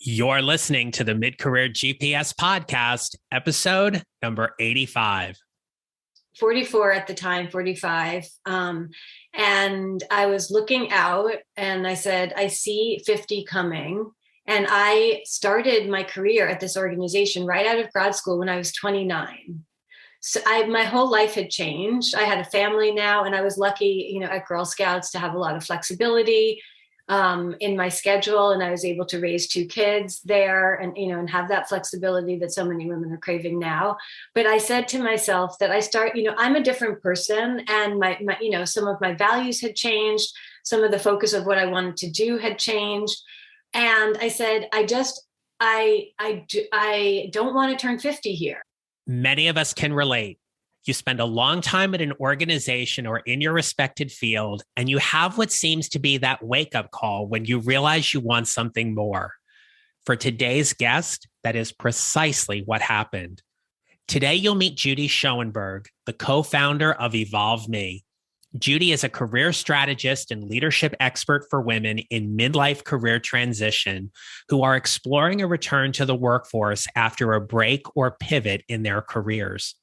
You're listening to the Mid-Career GPS podcast, episode number 85. 44 at the time, 45. And I was looking out and I said, I see 50 coming. And I started my career at this organization right out of grad school when I was 29. So my whole life had changed. I had a family now, and I was lucky, at Girl Scouts to have a lot of flexibility in my schedule. And I was able to raise 2 kids there and have that flexibility that so many women are craving now. But I said to myself that I'm a different person, and my some of my values had changed. Some of the focus of what I wanted to do had changed. And I said, I don't want to turn 50 here. Many of us can relate. You spend a long time at an organization or in your respected field, and you have what seems to be that wake-up call when you realize you want something more. For today's guest, that is precisely what happened. Today, you'll meet Judy Schoenberg, the co-founder of EvolveMe. Judy is a career strategist and leadership expert for women in midlife career transition who are exploring a return to the workforce after a break or pivot in their careers.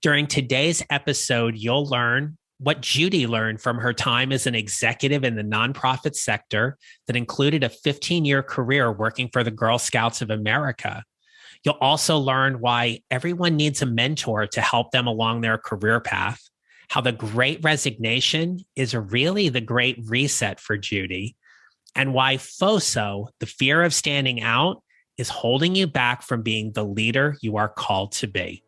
During today's episode, you'll learn what Judy learned from her time as an executive in the nonprofit sector that included a 15-year career working for the Girl Scouts of America. You'll also learn why everyone needs a mentor to help them along their career path, how the Great Resignation is really the Great Reset for Judy, and why FOSO, the fear of standing out, is holding you back from being the leader you are called to be.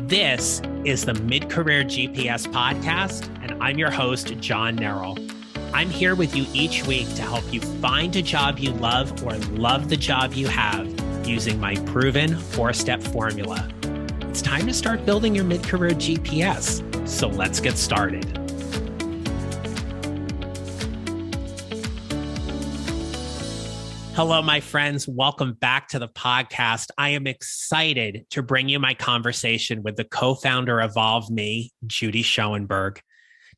This is the Mid-Career GPS podcast, and I'm your host, John Nerrill. I'm here with you each week to help you find a job you love or love the job you have using my proven 4-step formula. It's time to start building your mid-career GPS, so let's get started. Hello, my friends. Welcome back to the podcast. I am excited to bring you my conversation with the co-founder of EvolveMe, Judy Schoenberg.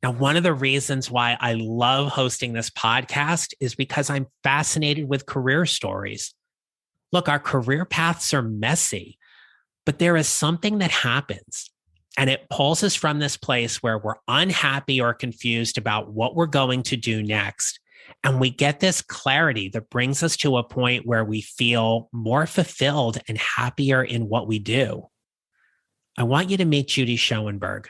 Now, one of the reasons why I love hosting this podcast is because I'm fascinated with career stories. Look, our career paths are messy, but there is something that happens, and it pulls us from this place where we're unhappy or confused about what we're going to do next. And we get this clarity that brings us to a point where we feel more fulfilled and happier in what we do. I want you to meet Judy Schoenberg.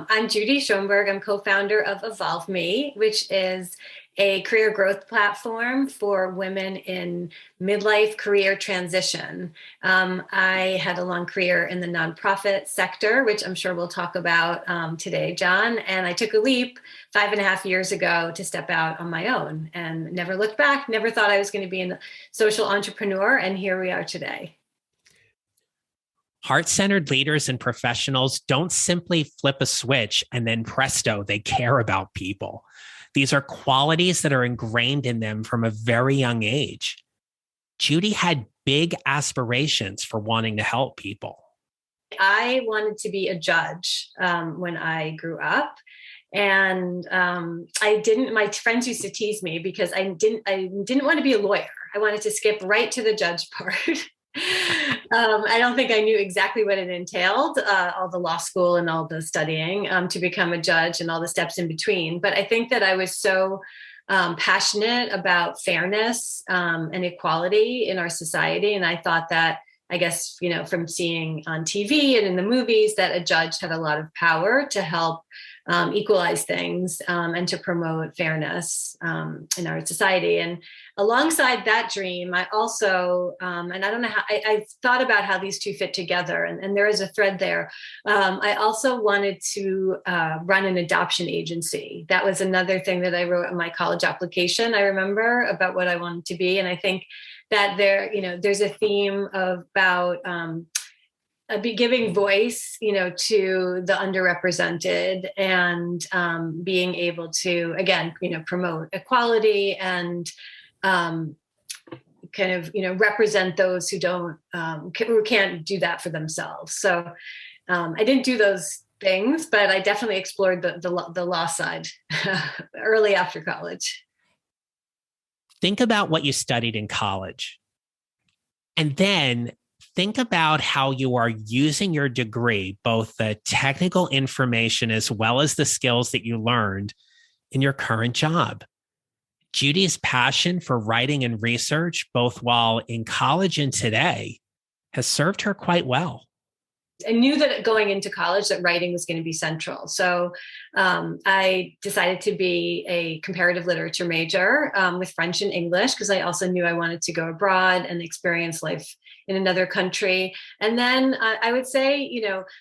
I'm Judy Schoenberg. I'm co-founder of EvolveMe, which is a career growth platform for women in midlife career transition. I had a long career in the nonprofit sector, which I'm sure we'll talk about today, John. And I took a leap 5.5 years ago to step out on my own and never looked back, never thought I was going to be a social entrepreneur. And here we are today. Heart-centered leaders and professionals don't simply flip a switch and then presto, they care about people. These are qualities that are ingrained in them from a very young age. Judy had big aspirations for wanting to help people. I wanted to be a judge when I grew up. And my friends used to tease me because I didn't want to be a lawyer. I wanted to skip right to the judge part. I don't think I knew exactly what it entailed, all the law school and all the studying to become a judge and all the steps in between. But I think that I was so passionate about fairness and equality in our society. And I thought that, I guess, from seeing on TV and in the movies, that a judge had a lot of power to help equalize things and to promote fairness in our society. And alongside that dream, I also, and I don't know how, I thought about how these two fit together, and there is a thread there. I also wanted to run an adoption agency. That was another thing that I wrote in my college application, I remember, about what I wanted to be. And I think that there's a theme about giving voice, to the underrepresented and being able to, again, promote equality and represent those who who can't do that for themselves. So I didn't do those things, but I definitely explored the law side early after college. Think about what you studied in college. And then think about how you are using your degree, both the technical information as well as the skills that you learned in your current job. Judy's passion for writing and research, both while in college and today, has served her quite well. I knew that going into college that writing was going to be central. So I decided to be a comparative literature major with French and English, because I also knew I wanted to go abroad and experience life in another country. And then I would say,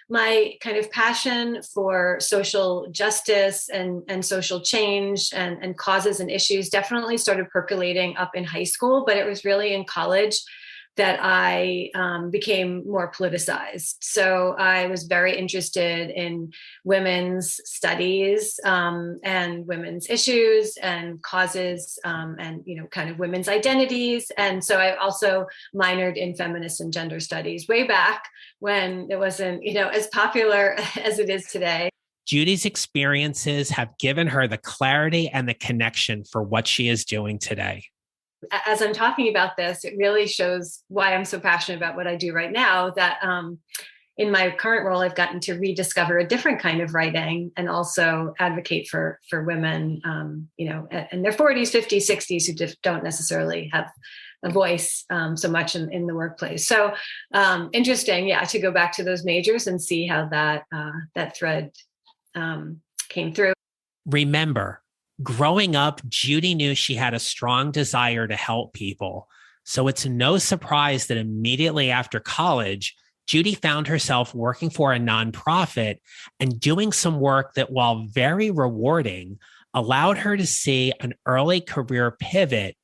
my kind of passion for social justice and social change and causes and issues definitely started percolating up in high school, but it was really in college that I became more politicized. So I was very interested in women's studies and women's issues and causes and, kind of women's identities. And so I also minored in feminist and gender studies way back when it wasn't, as popular as it is today. Judy's experiences have given her the clarity and the connection for what she is doing today. As I'm talking about this, it really shows why I'm so passionate about what I do right now, that in my current role, I've gotten to rediscover a different kind of writing and also advocate for women, in their 40s, 50s, 60s who just don't necessarily have a voice so much in the workplace. So interesting, to go back to those majors and see how that thread came through. Remember, growing up, Judy knew she had a strong desire to help people. So it's no surprise that immediately after college, Judy found herself working for a nonprofit and doing some work that, while very rewarding, allowed her to see an early career pivot,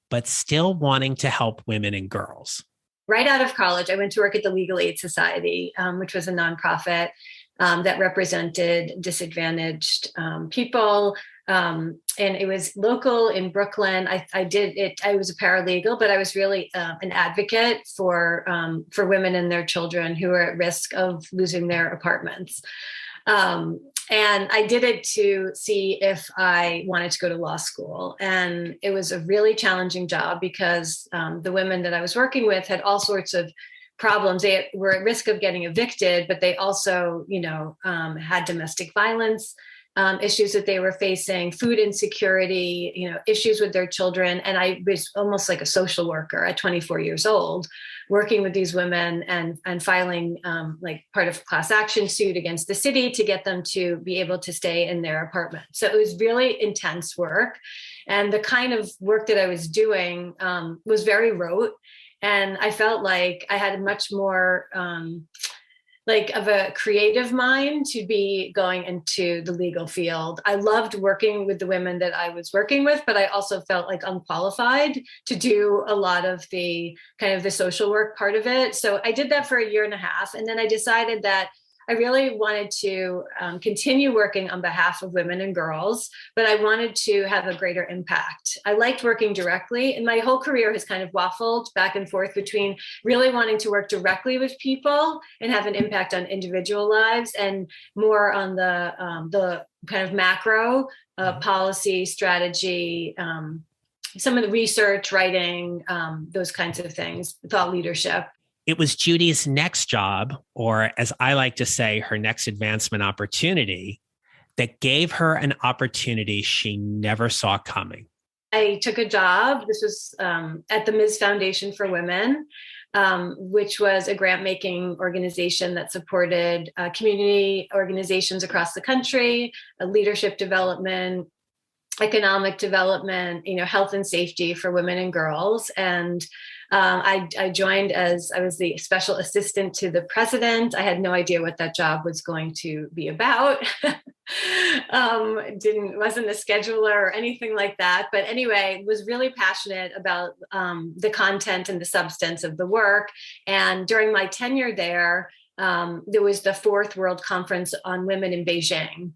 but still wanting to help women and girls. Right out of college, I went to work at the Legal Aid Society, which was a nonprofit that represented disadvantaged people. And it was local in Brooklyn. I did it. I was a paralegal, but I was really an advocate for women and their children who are at risk of losing their apartments. And I did it to see if I wanted to go to law school. And it was a really challenging job because the women that I was working with had all sorts of problems. They were at risk of getting evicted, but they also, had domestic violence issues that they were facing, food insecurity, issues with their children. And I was almost like a social worker at 24 years old, working with these women and filing like part of a class action suit against the city to get them to be able to stay in their apartment. So it was really intense work. And the kind of work that I was doing was very rote. And I felt like I had a much more of a creative mind to be going into the legal field. I loved working with the women that I was working with, but I also felt like unqualified to do a lot of the kind of the social work part of it. So I did that for a year and a half. And then I decided that I really wanted to continue working on behalf of women and girls, but I wanted to have a greater impact. I liked working directly, and my whole career has kind of waffled back and forth between really wanting to work directly with people and have an impact on individual lives, and more on the kind of macro policy, strategy, some of the research, writing, those kinds of things, thought leadership. It was Judy's next job, or as I like to say, her next advancement opportunity, that gave her an opportunity she never saw coming. I took a job. This was at the Ms. Foundation for Women, which was a grant-making organization that supported community organizations across the country, leadership development, economic development, health and safety for women and girls. And I joined as I was the special assistant to the president. I had no idea what that job was going to be about. Wasn't a scheduler or anything like that. But anyway, was really passionate about the content and the substance of the work. And during my tenure there was the 4th World Conference on Women in Beijing.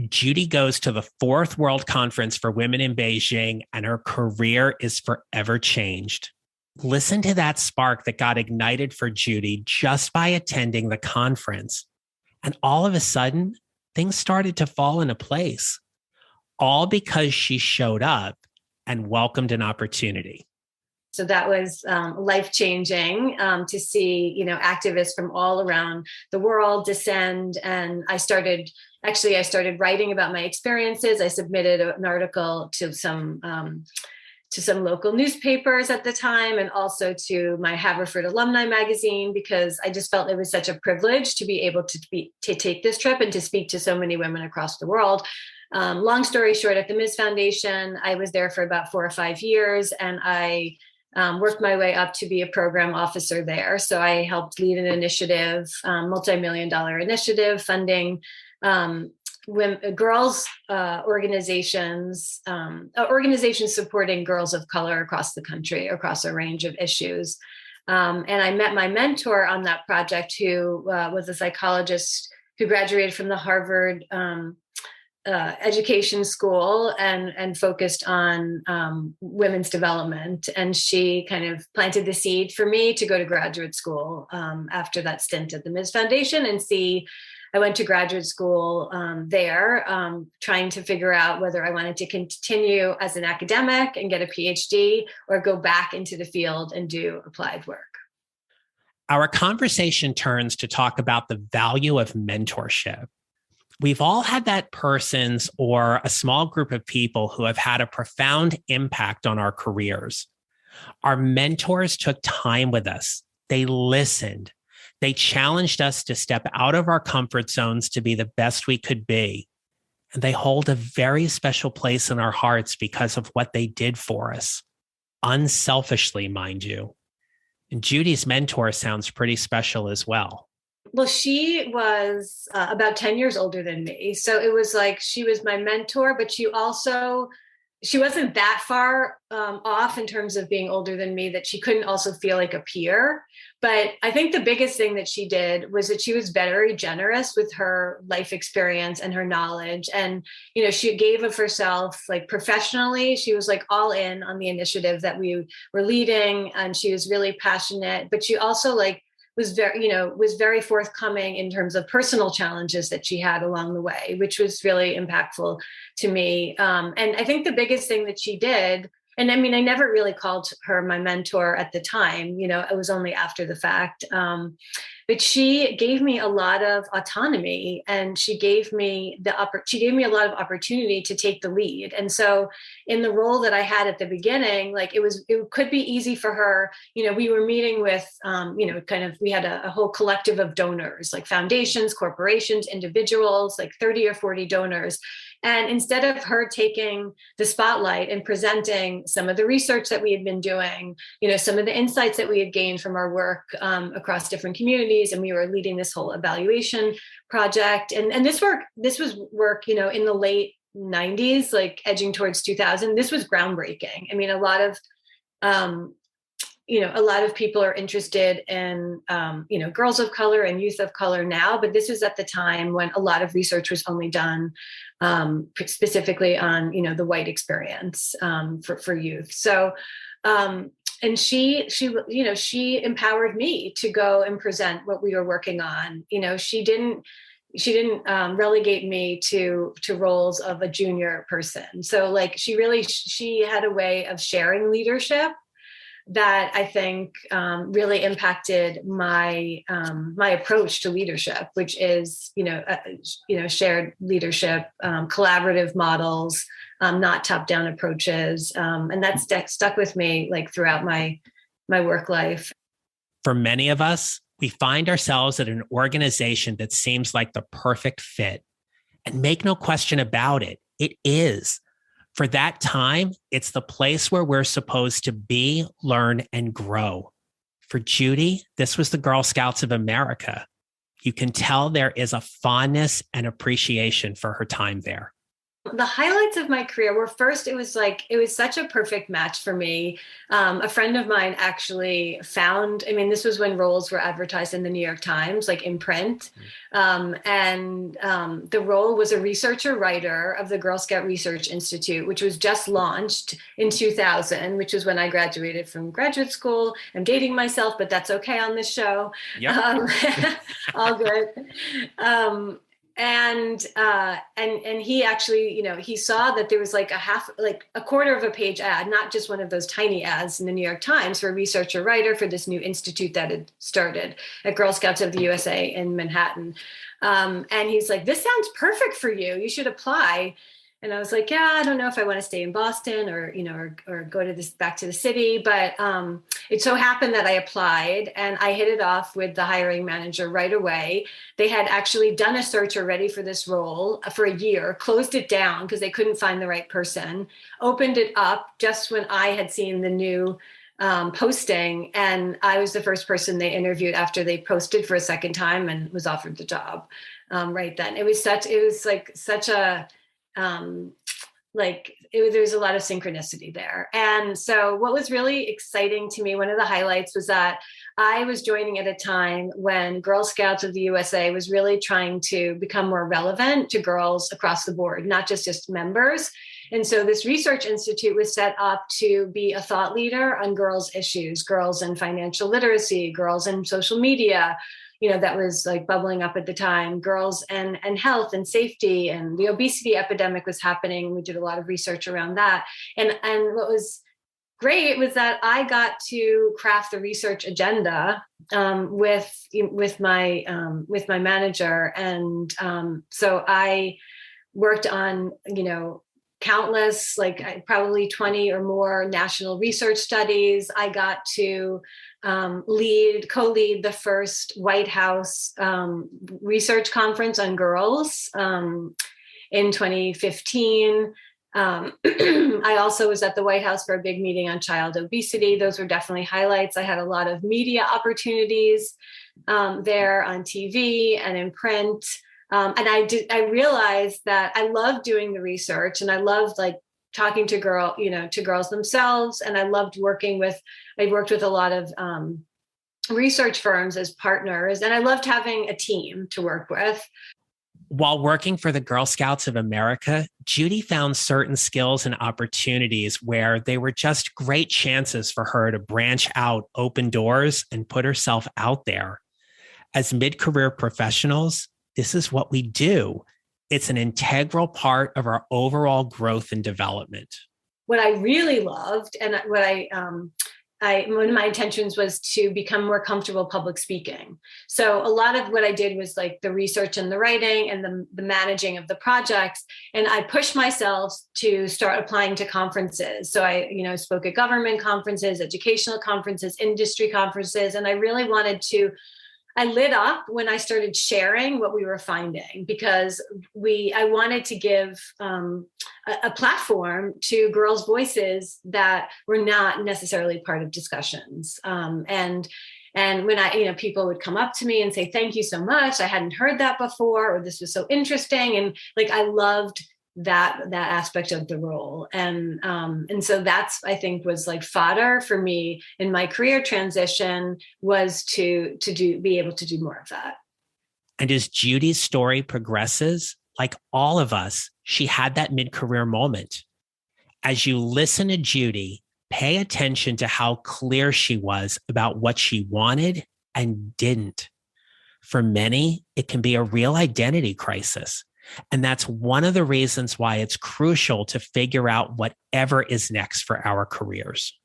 Judy goes to the 4th World Conference for Women in Beijing, and her career is forever changed. Listen to that spark that got ignited for Judy just by attending the conference. And all of a sudden, things started to fall into place, all because she showed up and welcomed an opportunity. So that was life-changing to see, activists from all around the world descend. And I started writing about my experiences. I submitted an article to some local newspapers at the time, and also to my Haverford alumni magazine, because I just felt it was such a privilege to be able to take this trip and to speak to so many women across the world. Long story short, at the Ms. Foundation, I was there for about 4 or 5 years, and I worked my way up to be a program officer there. So I helped lead an initiative, multi-million-dollar initiative, funding girls organizations supporting girls of color across the country, across a range of issues. And I met my mentor on that project, who was a psychologist who graduated from the Harvard education school and focused on women's development. And she kind of planted the seed for me to go to graduate school after that stint at the Ms. Foundation. And I went to graduate school there, trying to figure out whether I wanted to continue as an academic and get a PhD, or go back into the field and do applied work. Our conversation turns to talk about the value of mentorship. We've all had that person's or a small group of people who have had a profound impact on our careers. Our mentors took time with us. They listened. They challenged us to step out of our comfort zones to be the best we could be. And they hold a very special place in our hearts because of what they did for us. Unselfishly, mind you. And Judy's mentor sounds pretty special as well. Well, she was about 10 years older than me. So it was like she was my mentor, but she wasn't that far off in terms of being older than me that she couldn't also feel like a peer. But I think the biggest thing that she did was that she was very generous with her life experience and her knowledge. And, she gave of herself, like professionally. She was like all in on the initiative that we were leading. And she was really passionate, but she also was very forthcoming in terms of personal challenges that she had along the way, which was really impactful to me. And I think the biggest thing that she did, and I mean, I never really called her my mentor at the time, it was only after the fact. But she gave me a lot of autonomy, and she gave me a lot of opportunity to take the lead. And so in the role that I had at the beginning, it could be easy for her. We were meeting with, we had a whole collective of donors, like foundations, corporations, individuals, like 30 or 40 donors. And instead of her taking the spotlight and presenting some of the research that we had been doing, some of the insights that we had gained from our work across different communities, and we were leading this whole evaluation project. And this was work, in the late 90s, like edging towards 2000. This was groundbreaking. I mean, a lot of people are interested in, girls of color and youth of color now, but this was at the time when a lot of research was only done specifically on, the white experience for youth. So, and she empowered me to go and present what we were working on. She didn't relegate me to roles of a junior person. So she had a way of sharing leadership that I think really impacted my approach to leadership, which is shared leadership, collaborative models, not top-down approaches, and that's stuck with me throughout my work life. For many of us, we find ourselves at an organization that seems like the perfect fit, and make no question about it, it is. For that time, it's the place where we're supposed to be, learn, and grow. For Judy, this was the Girl Scouts of America. You can tell there is a fondness and appreciation for her time there. The highlights of my career were, first, it was such a perfect match for me. A friend of mine actually found, this was when roles were advertised in the New York Times, in print. And the role was a researcher writer of the Girl Scout Research Institute, which was just launched in 2000, which was when I graduated from graduate school. I'm dating myself, but that's okay on this show. Yep. All good. and he actually, he saw that there was like a quarter of a page ad, not just one of those tiny ads in the New York Times, for a researcher writer for this new institute that had started at Girl Scouts of the USA in Manhattan. And he's like, this sounds perfect for you. You should apply. And I was like, yeah, I don't know if I want to stay in Boston or go to back to the city. But it so happened that I applied and I hit it off with the hiring manager right away. They had actually done a search already for this role for a year, closed it down because they couldn't find the right person, opened it up just when I had seen the new posting. And I was the first person they interviewed after they posted for a second time and was offered the job right then. There was a lot of synchronicity there. And so what was really exciting to me, one of the highlights was that I was joining at a time when Girl Scouts of the USA was really trying to become more relevant to girls across the board, not just members. And so this research institute was set up to be a thought leader on girls' issues, girls and financial literacy, girls and social media, that was like bubbling up at the time, girls and health and safety, and the obesity epidemic was happening. We did a lot of research around that. And what was great was that I got to craft the research agenda with my manager. And so I worked on, countless, probably 20 or more national research studies. I got to co-lead the first White House research conference on girls in 2015. I also was at the White House for a big meeting on child obesity. Those were definitely highlights. I had a lot of media opportunities there on TV and in print. And I realized that I loved doing the research and I loved talking to girls themselves. And I worked with a lot of research firms as partners. And I loved having a team to work with. While working for the Girl Scouts of America, Judy found certain skills and opportunities where they were just great chances for her to branch out, open doors, and put herself out there. As mid-career professionals, this is what we do. It's an integral part of our overall growth and development. What I really loved, and what one of my intentions was to become more comfortable public speaking. So a lot of what I did was the research and the writing and the managing of the projects. And I pushed myself to start applying to conferences. So I, spoke at government conferences, educational conferences, industry conferences. And I really I lit up when I started sharing what we were finding, because I wanted to give a platform to girls' voices that were not necessarily part of discussions. And when people would come up to me and say, thank you so much, I hadn't heard that before, or this was so interesting. And I loved that aspect of the role. And so that's, I think, was fodder for me in my career transition, was to be able to do more of that. And as Judy's story progresses, like all of us, she had that mid-career moment. As you listen to Judy, pay attention to how clear she was about what she wanted and didn't. For many, it can be a real identity crisis. And that's one of the reasons why it's crucial to figure out whatever is next for our careers.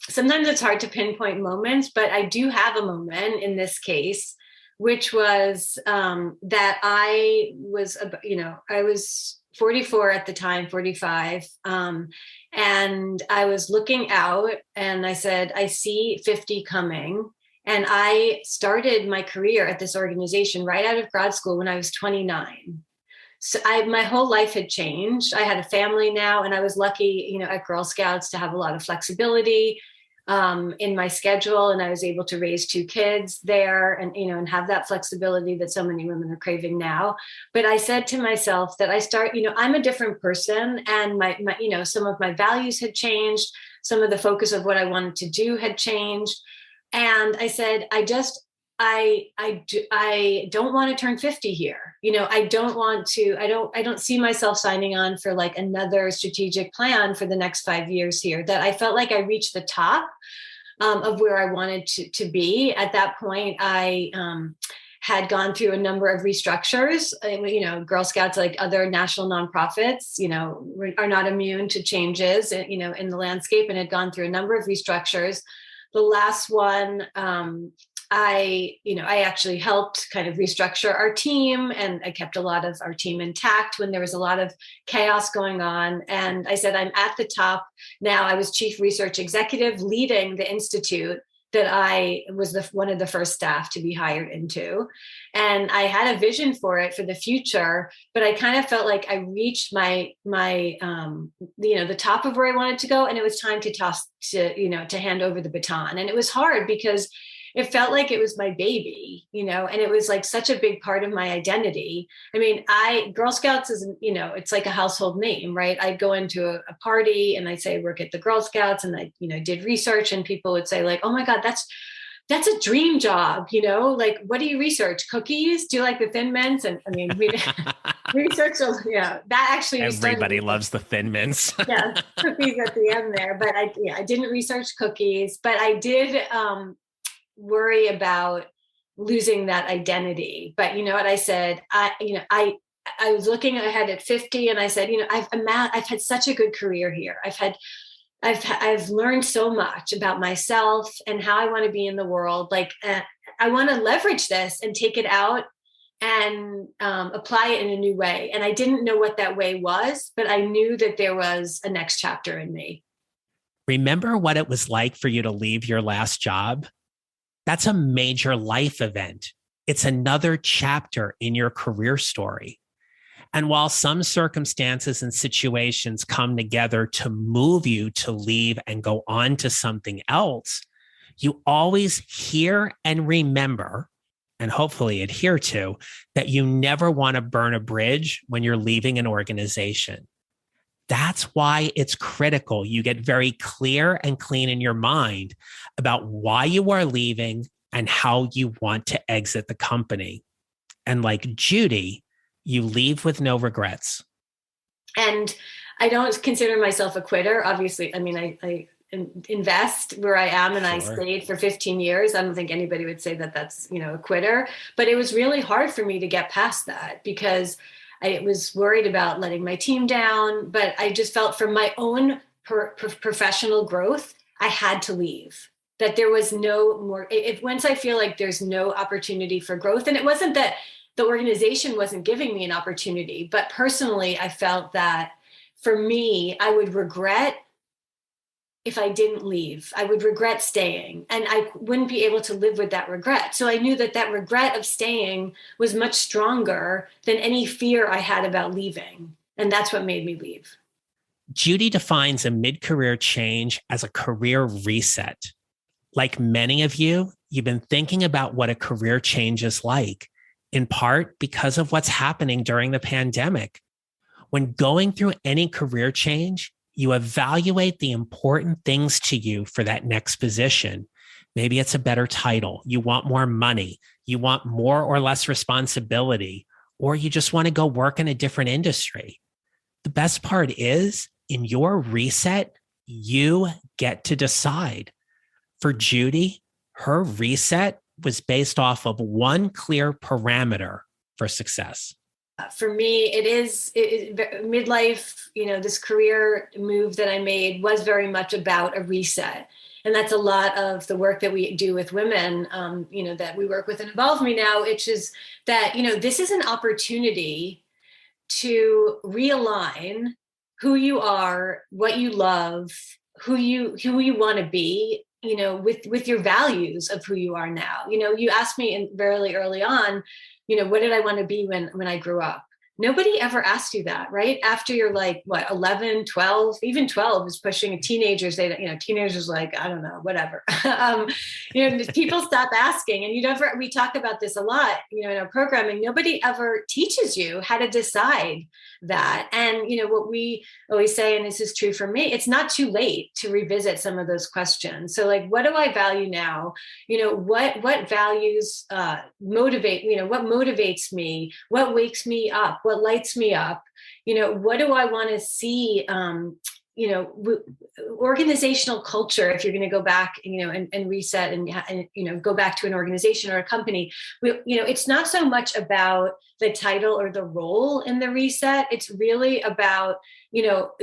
Sometimes it's hard to pinpoint moments, but I do have a moment in this case, which was that I was 44 at the time, 45. And I was looking out and I said, I see 50 coming. And I started my career at this organization right out of grad school when I was 29. So my whole life had changed. I had a family now, and I was lucky, at Girl Scouts to have a lot of flexibility in my schedule. And I was able to raise 2 kids there and, and have that flexibility that so many women are craving now. But I said to myself that I'm a different person, and my some of my values had changed. Some of the focus of what I wanted to do had changed. And I said, I don't want to turn 50 here. I don't see myself signing on for another strategic plan for the next 5 years here. That I felt like I reached the top of where I wanted to be. At that point, I had gone through a number of restructures. Girl Scouts, like other national nonprofits, are not immune to changes, in the landscape, and had gone through a number of restructures. The last one, I actually helped kind of restructure our team, and I kept a lot of our team intact when there was a lot of chaos going on. And I said, I'm at the top now. I was chief research executive leading the institute that I was one of the first staff to be hired into. And I had a vision for it for the future, but I kind of felt like I reached my the top of where I wanted to go. And it was time to hand over the baton. And it was hard because it felt like it was my baby, and it was like such a big part of my identity. I mean, Girl Scouts is, it's like a household name, right? I'd go into a party and I'd say, I work at the Girl Scouts, and I, did research, and people would say like, oh my God, that's a dream job, like, what do you research? Cookies? Do you like the Thin Mints? And I mean, we research, that actually. Everybody loves the Thin Mints. Yeah, cookies at the end there. But I didn't research cookies, but I did, worry about losing that identity. But you know what I said? I was looking ahead at 50, and I said, I've had such a good career here. I've learned so much about myself and how I want to be in the world. Like, I want to leverage this and take it out and apply it in a new way. And I didn't know what that way was, but I knew that there was a next chapter in me. Remember what it was like for you to leave your last job? That's a major life event. It's another chapter in your career story. And while some circumstances and situations come together to move you to leave and go on to something else, you always hear and remember, and hopefully adhere to, that you never want to burn a bridge when you're leaving an organization. That's why it's critical you get very clear and clean in your mind about why you are leaving and how you want to exit the company. And like Judy, you leave with no regrets. And I don't consider myself a quitter. Obviously, I mean, I invest where I am, and sure. I stayed for 15 years. I don't think anybody would say that that's, a quitter. But it was really hard for me to get past that because I was worried about letting my team down, but I just felt for my own professional growth, I had to leave. That there was no more, once I feel like there's no opportunity for growth, and it wasn't that the organization wasn't giving me an opportunity, but personally, I felt that for me, I would regret if I didn't leave. I would regret staying, and I wouldn't be able to live with that regret. So I knew that regret of staying was much stronger than any fear I had about leaving. And that's what made me leave. Judy defines a mid-career change as a career reset. Like many of you, you've been thinking about what a career change is like, in part because of what's happening during the pandemic. When going through any career change, you evaluate the important things to you for that next position. Maybe it's a better title. You want more money. You want more or less responsibility, or you just want to go work in a different industry. The best part is, in your reset, you get to decide. For Judy, her reset was based off of one clear parameter for success. For me, it is midlife, this career move that I made was very much about a reset. And that's a lot of the work that we do with women, that we work with in EvolveMe now, which is that, this is an opportunity to realign who you are, what you love, who you want to be, with your values of who you are now. You asked me very early on, what did I want to be when I grew up? Nobody ever asked you that, right? After you're like, 11, 12, even 12 is pushing teenagers. Teenagers like, I don't know, whatever. People stop asking, and we talk about this a lot, in our programming. Nobody ever teaches you how to decide that. And, what we always say, and this is true for me, it's not too late to revisit some of those questions. So like, what do I value now? What values motivate, what motivates me? What wakes me up? What lights me up? What do I want to see, organizational culture, if you're going to go back, and reset and go back to an organization or a company, it's not so much about the title or the role in the reset. It's really about,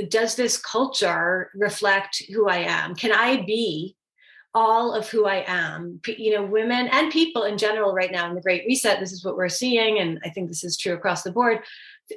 does this culture reflect who I am? Can I be all of who I am? Women and people in general right now in the Great Reset, this is what we're seeing. And I think this is true across the board.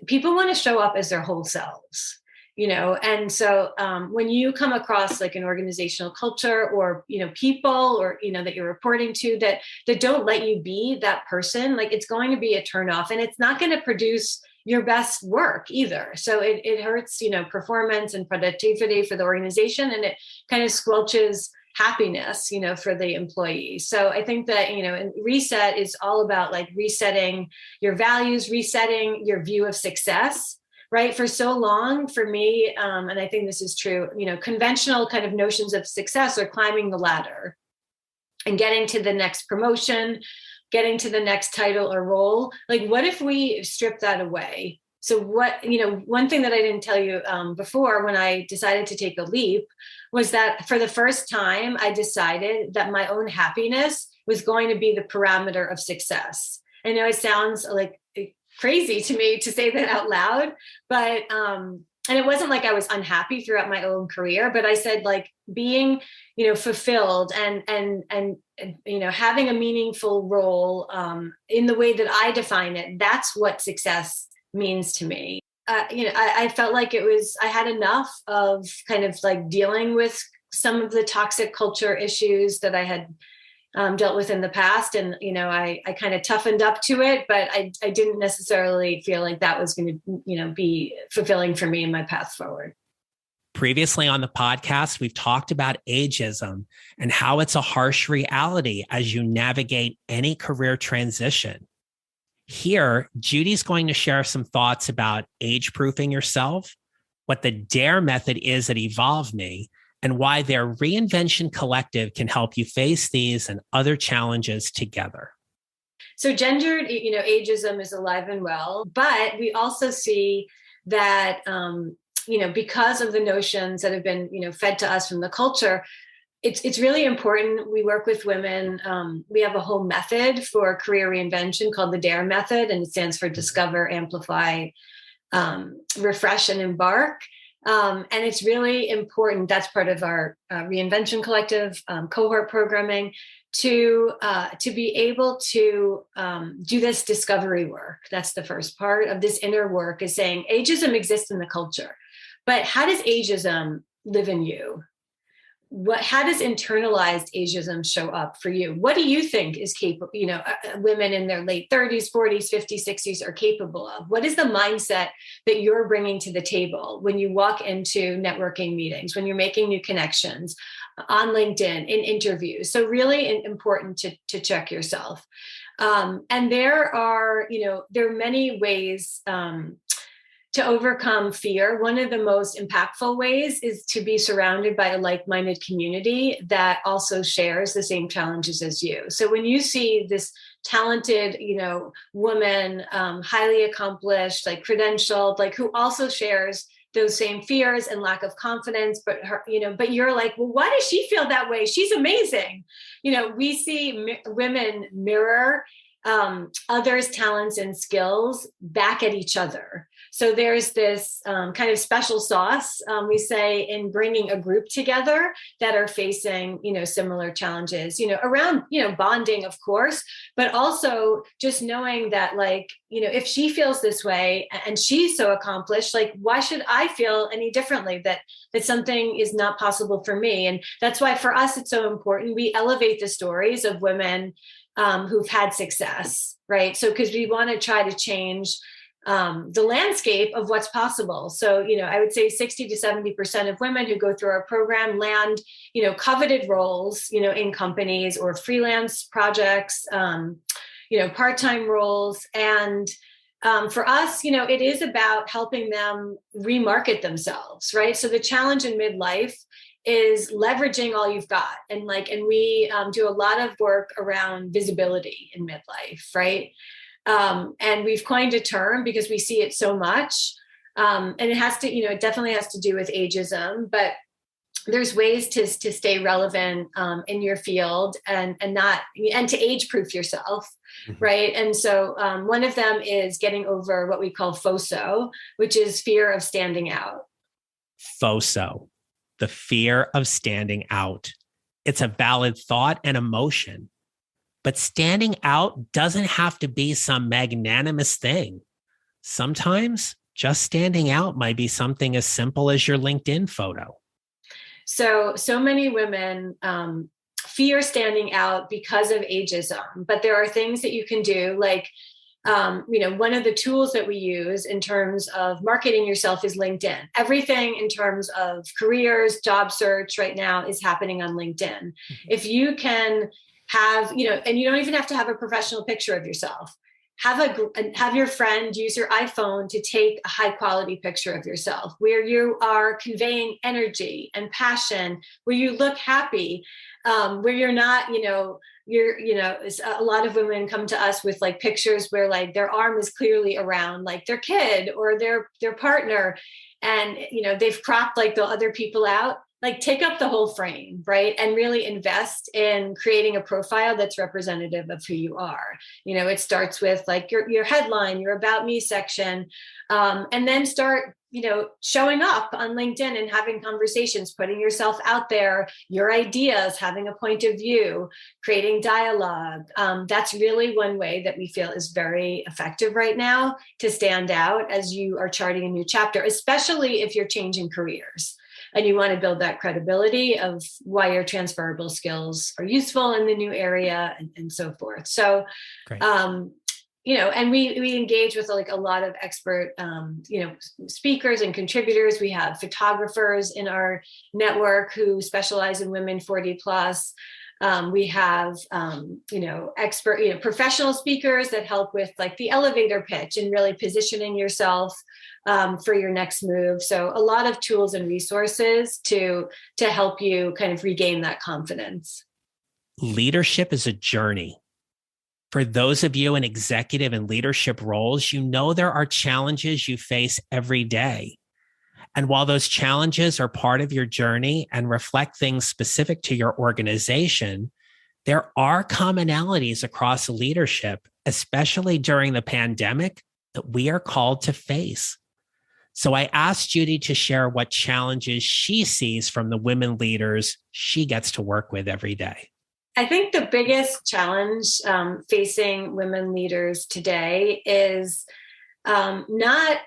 People want to show up as their whole selves. And so when you come across like an organizational culture or, people or, that you're reporting to that don't let you be that person, like it's going to be a turnoff, and it's not going to produce your best work either. So it hurts, performance and productivity for the organization, and it kind of squelches happiness, for the employee. So I think that, and reset is all about like resetting your values, resetting your view of success. Right. For so long, for me, and I think this is true, conventional kind of notions of success are climbing the ladder and getting to the next promotion, getting to the next title or role. Like, what if we strip that away? So one thing that I didn't tell you before when I decided to take a leap was that for the first time, I decided that my own happiness was going to be the parameter of success. I know it sounds like crazy to me to say that out loud, but and it wasn't like I was unhappy throughout my own career, but I said like being, fulfilled and having a meaningful role in the way that I define it. That's what success means to me. I felt like I had enough of kind of like dealing with some of the toxic culture issues that I had dealt with in the past. And, I kind of toughened up to it, but I didn't necessarily feel like that was going to, be fulfilling for me in my path forward. Previously on the podcast, we've talked about ageism and how it's a harsh reality as you navigate any career transition. Here, Judy's going to share some thoughts about age-proofing yourself, what the DARE method is at EvolveMe, and why their Reinvention collective can help you face these and other challenges together. So gendered, ageism is alive and well, but we also see that, because of the notions that have been, fed to us from the culture, it's really important. We work with women. We have a whole method for career reinvention called the DARE method, and it stands for Discover, Amplify, Refresh, and Embark. And it's really important. That's part of our Reinvention collective cohort programming to be able to do this discovery work. That's the first part of this inner work, is saying ageism exists in the culture, but how does ageism live in you? How does internalized ageism show up for you? What do you think is capable, women in their late 30s, 40s, 50s, 60s are capable of? What is the mindset that you're bringing to the table when you walk into networking meetings, when you're making new connections on LinkedIn, in interviews? So really important to check yourself. And there are many ways to overcome fear. One of the most impactful ways is to be surrounded by a like-minded community that also shares the same challenges as you. So when you see this talented, woman, highly accomplished, like credentialed, like who also shares those same fears and lack of confidence, but but you're like, well, why does she feel that way? She's amazing. We see women mirror others' talents and skills back at each other. So there's this kind of special sauce, we say, in bringing a group together that are facing, similar challenges, around, bonding, of course, but also just knowing that, like, if she feels this way and she's so accomplished, like, why should I feel any differently that something is not possible for me? And that's why for us, it's so important. We elevate the stories of women who've had success, right? So, because we want to try to change the landscape of what's possible. So, I would say 60 to 70% of women who go through our program land, coveted roles, in companies or freelance projects, part-time roles. And for us, it is about helping them remarket themselves, right? So the challenge in midlife is leveraging all you've got. And we do a lot of work around visibility in midlife, right? And we've coined a term because we see it so much, And it has to, it definitely has to do with ageism, but there's ways to stay relevant in your field and to age proof yourself. Mm-hmm. Right. And so one of them is getting over what we call FOSO, which is fear of standing out. FOSO, the fear of standing out. It's a valid thought and emotion, but standing out doesn't have to be some magnanimous thing. Sometimes just standing out might be something as simple as your LinkedIn photo. So many women fear standing out because of ageism, but there are things that you can do, like, one of the tools that we use in terms of marketing yourself is LinkedIn. Everything in terms of careers, job search right now is happening on LinkedIn. Mm-hmm. If you can have, and you don't even have to have a professional picture of yourself. Have your friend use your iPhone to take a high quality picture of yourself where you are conveying energy and passion, where you look happy, where you're not, a lot of women come to us with like pictures where like their arm is clearly around like their kid or their partner, and they've cropped like the other people out. Like take up the whole frame, right? And really invest in creating a profile that's representative of who you are. It starts with like your headline, your About Me section, and then start, showing up on LinkedIn and having conversations, putting yourself out there, your ideas, having a point of view, creating dialogue. That's really one way that we feel is very effective right now to stand out as you are charting a new chapter, especially if you're changing careers. And you want to build that credibility of why your transferable skills are useful in the new area and so forth. So, great. And we engage with like a lot of expert, speakers and contributors. We have photographers in our network who specialize in women 40 plus. We have, expert, professional speakers that help with like the elevator pitch and really positioning yourself for your next move. So a lot of tools and resources to help you kind of regain that confidence. Leadership is a journey. For those of you in executive and leadership roles, there are challenges you face every day. And while those challenges are part of your journey and reflect things specific to your organization, there are commonalities across leadership, especially during the pandemic, that we are called to face. So I asked Judy to share what challenges she sees from the women leaders she gets to work with every day. I think the biggest challenge facing women leaders today is not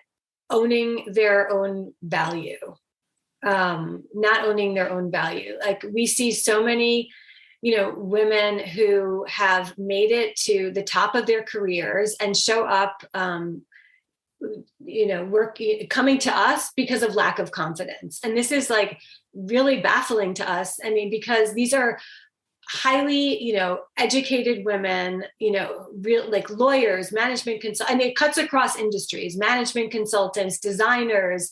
owning their own value, Like we see so many, women who have made it to the top of their careers and show up, coming to us because of lack of confidence. And this is like really baffling to us. I mean, because these are highly, educated women, like lawyers, management and it cuts across industries, management consultants, designers,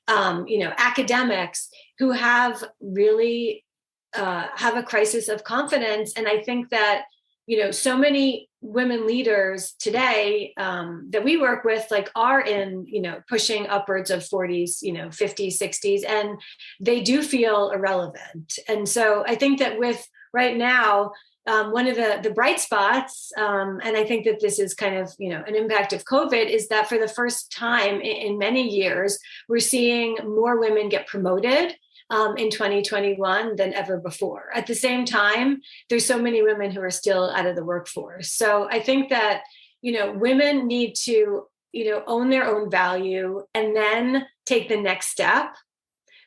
academics who have really have a crisis of confidence. And I think that, so many women leaders today that we work with, like are in, pushing upwards of 40s, 50s, 60s, and they do feel irrelevant. And so I think that with right now, one of the bright spots, and I think that this is kind of, an impact of COVID, is that for the first time in many years, we're seeing more women get promoted in 2021 than ever before. At the same time, there's so many women who are still out of the workforce. So I think that, women need to, own their own value and then take the next step,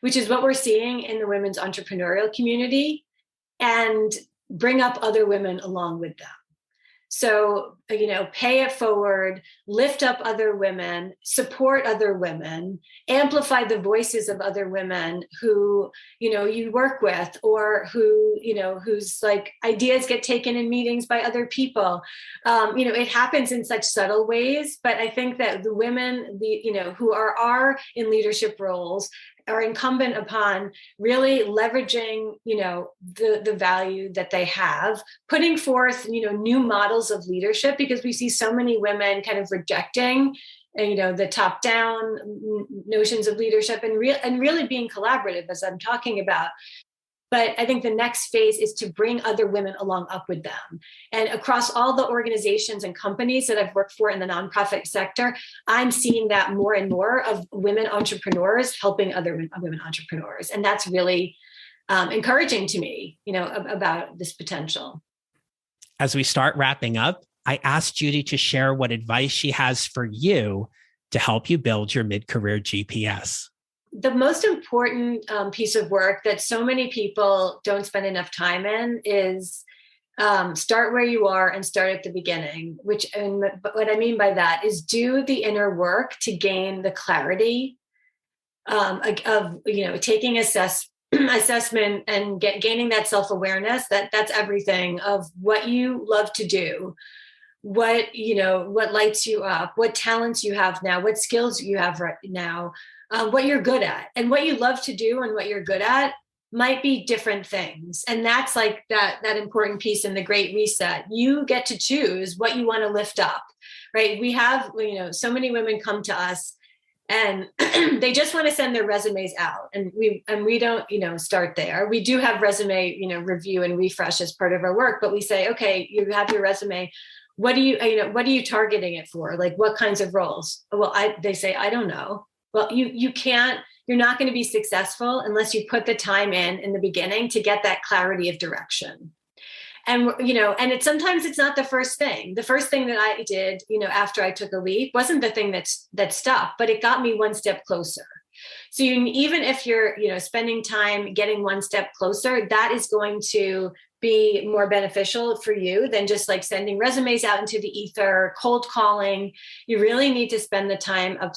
which is what we're seeing in the women's entrepreneurial community, and bring up other women along with them. So, pay it forward, lift up other women, support other women, amplify the voices of other women who, you work with, or who, whose like ideas get taken in meetings by other people. It happens in such subtle ways, but I think that the women, who are in leadership roles are incumbent upon really leveraging, the value that they have, putting forth, new models of leadership, because we see so many women kind of rejecting, the top down notions of leadership and really being collaborative, as I'm talking about. But I think the next phase is to bring other women along up with them. And across all the organizations and companies that I've worked for in the nonprofit sector, I'm seeing that more and more of women entrepreneurs helping other women entrepreneurs. And that's really encouraging to me, about this potential. As we start wrapping up, I asked Judy to share what advice she has for you to help you build your mid-career GPS. The most important piece of work that so many people don't spend enough time in is start where you are and start at the beginning, and what I mean by that is do the inner work to gain the clarity of taking assessment and gaining that self-awareness. That's everything of what you love to do, what lights you up, what talents you have now, what skills you have right now, what you're good at. And what you love to do and what you're good at might be different things. And that's like that important piece in the Great Reset. You get to choose what you want to lift up, right? We have, so many women come to us and they just want to send their resumes out. And we don't, start there. We do have resume, review and refresh as part of our work, but we say, okay, you have your resume. What are you targeting it for? Like what kinds of roles? Well, they say, I don't know. Well, you're not going to be successful unless you put the time in the beginning to get that clarity of direction. And, and sometimes it's not the first thing. The first thing that I did, after I took a leap wasn't the thing that stuck, but it got me one step closer. So even if you're, spending time getting one step closer, that is going to be more beneficial for you than just like sending resumes out into the ether, cold calling. You really need to spend the time up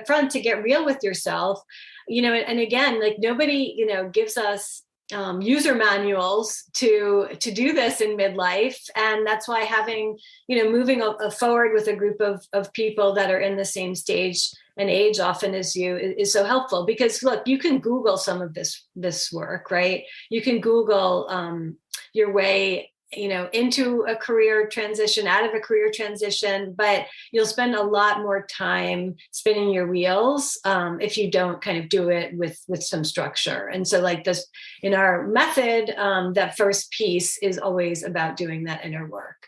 front to get real with yourself, and again, like nobody, gives us user manuals to do this in midlife. And that's why having, moving forward with a group of people that are in the same stage and age often as you is so helpful, because look, you can Google some of this work, right? You can Google your way, into a career transition, out of a career transition, but you'll spend a lot more time spinning your wheels if you don't kind of do it with some structure. And so like this, in our method, that first piece is always about doing that inner work.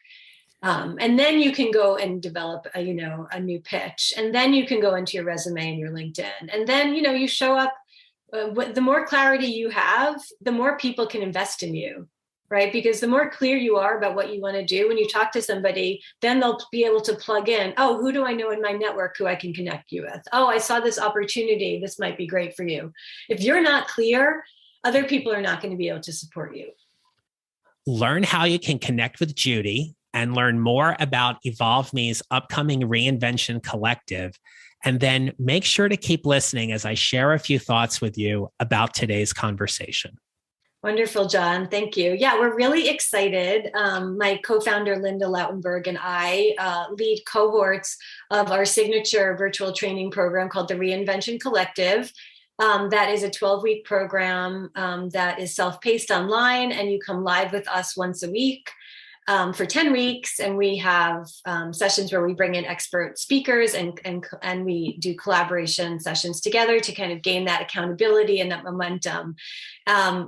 And then you can go and develop a new pitch. And then you can go into your resume and your LinkedIn. And then, you show up, the more clarity you have, the more people can invest in you. Right? Because the more clear you are about what you want to do, when you talk to somebody, then they'll be able to plug in, oh, who do I know in my network who I can connect you with? Oh, I saw this opportunity. This might be great for you. If you're not clear, other people are not going to be able to support you. Learn how you can connect with Judy and learn more about EvolveMe's upcoming Reinvention Collective. And then make sure to keep listening as I share a few thoughts with you about today's conversation. Wonderful, John. Thank you. Yeah, we're really excited. My co-founder, Linda Lautenberg, and I lead cohorts of our signature virtual training program called the Reinvention Collective. That is a 12-week program that is self-paced online, and you come live with us once a week for 10 weeks. And we have sessions where we bring in expert speakers and we do collaboration sessions together to kind of gain that accountability and that momentum.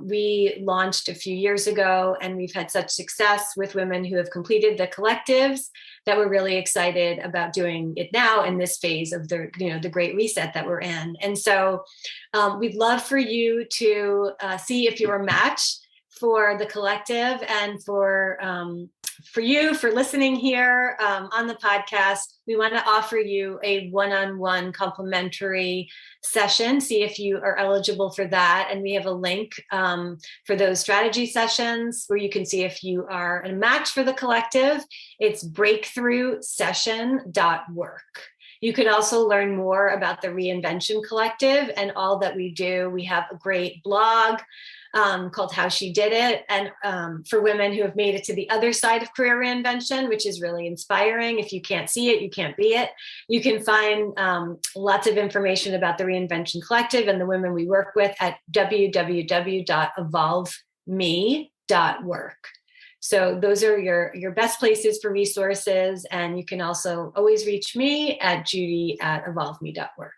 We launched a few years ago, and we've had such success with women who have completed the collectives that we're really excited about doing it now in this phase of the Great Reset that we're in. And so we'd love for you to see if you're a match for the collective, and for you for listening here on the podcast. We want to offer you a one-on-one complimentary session. See if you are eligible for that. And we have a link for those strategy sessions where you can see if you are a match for the collective. It's breakthroughsession.work. You can also learn more about the Reinvention Collective and all that we do. We have a great blog called How She Did It, and for women who have made it to the other side of career reinvention, which is really inspiring. If you can't see it, you can't be it. You can find lots of information about the Reinvention Collective and the women we work with at www.evolveme.work. So those are your best places for resources. And you can also always reach me at judy@evolveme.work.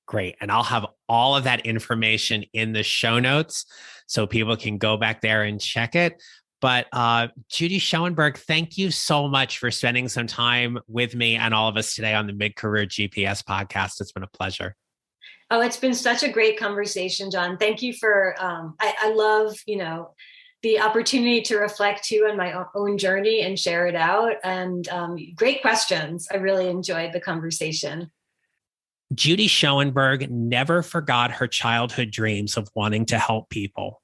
Great. And I'll have all of that information in the show notes so people can go back there and check it. But Judy Schoenberg, thank you so much for spending some time with me and all of us today on the Mid-Career GPS podcast. It's been a pleasure. Oh, it's been such a great conversation, John. Thank you for, I love, the opportunity to reflect too on my own journey and share it out. And great questions. I really enjoyed the conversation. Judy Schoenberg never forgot her childhood dreams of wanting to help people.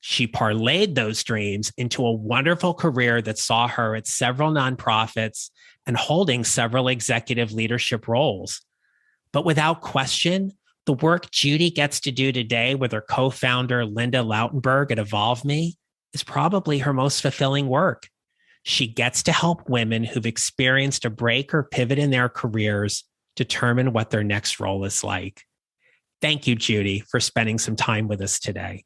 She parlayed those dreams into a wonderful career that saw her at several nonprofits and holding several executive leadership roles. But without question, the work Judy gets to do today with her co-founder, Linda Lautenberg at EvolveMe, is probably her most fulfilling work. She gets to help women who've experienced a break or pivot in their careers determine what their next role is like. Thank you, Judy, for spending some time with us today.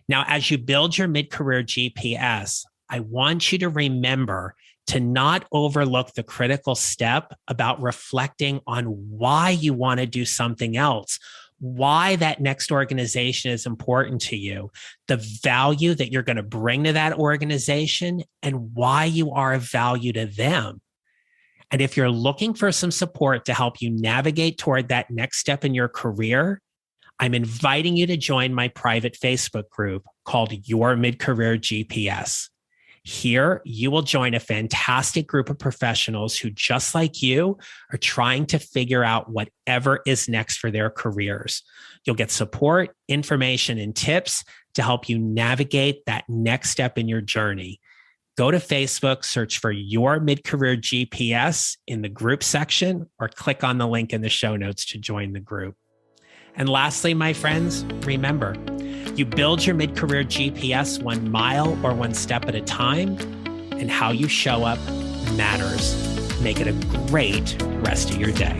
Now, as you build your mid-career GPS, I want you to remember to not overlook the critical step about reflecting on why you want to do something else, why that next organization is important to you, the value that you're going to bring to that organization, and why you are of value to them. And if you're looking for some support to help you navigate toward that next step in your career, I'm inviting you to join my private Facebook group called Your Mid-Career GPS. Here, you will join a fantastic group of professionals who, just like you, are trying to figure out whatever is next for their careers. You'll get support, information, and tips to help you navigate that next step in your journey. Go to Facebook, search for Your Mid-Career GPS in the group section, or click on the link in the show notes to join the group. And lastly, my friends, remember, you build your mid-career GPS 1 mile or 1 step at a time, and how you show up matters. Make it a great rest of your day.